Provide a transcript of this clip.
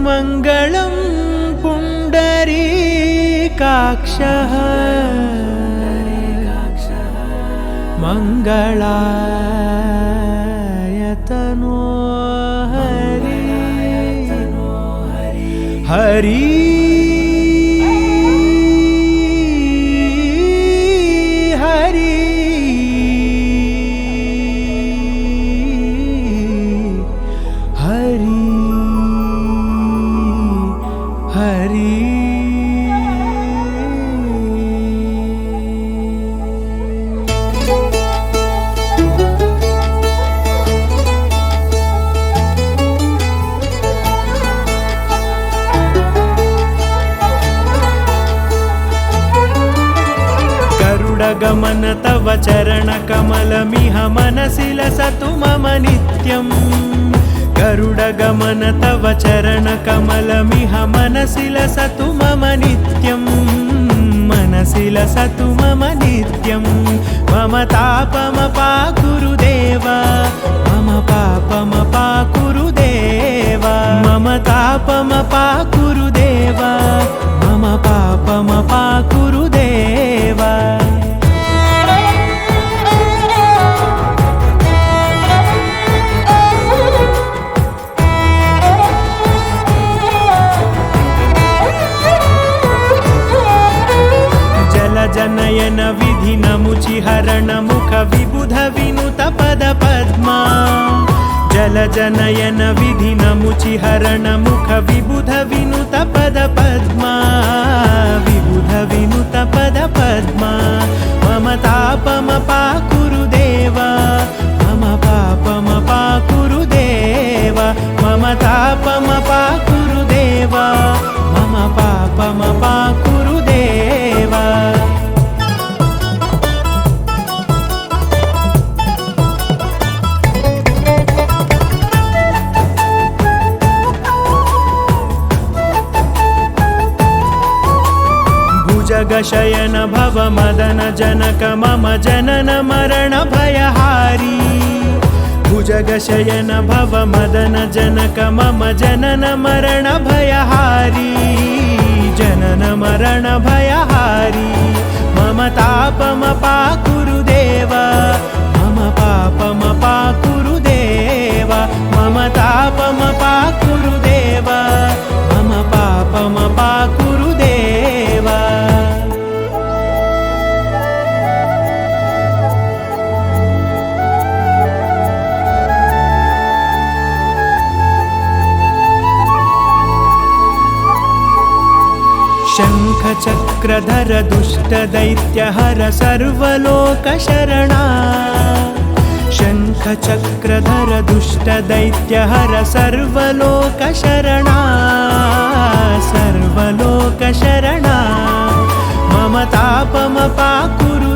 मङ्गलं पुण्डरीकाक्षः मङ्गलायतनो हरि हरि गमन तव चरणकमलमिह मनसि लसतु मम नित्यम् गरुडगमन तव चरणकमलमिह मनसि लसतु मम नित्यम् मनसि लसतु मम नित्यम् मम तापमपाकुरु देव मम पापमपाकुरु देव मम तापमपाकुरु देव मम पापमपाकुरु देव जनयन विधि नमुचिहरण मुख विबुध विनुत पद पद्मा जल जनयन विधि नमुचिहरण मुख विबुध विनुत पद पद्मा विबुध विनुत पद पद्मा मम तापमपाकुरु देव मम पापमपाकुरु देव मम तापमपाकुरु देव मम पापमपाकुरु देव जगशयन भव मदन जनक मम जनन मरण भयहारी भुजगशयन भव मदन जनक मम जनन मरण भयहारी जनन मरण भयहारी मम तापमपाकुरु देव मम पापमपाकुरु देव मम तापमपाकुरु देव मम पापमपाकुरु देव शङ्खचक्रधर दुष्टदैत्यहर सर्वलोकशरणा शङ्खचक्रधर दुष्टदैत्यहर सर्वलोकशरणा सर्वलोकशरणा मम तापमपाकुरु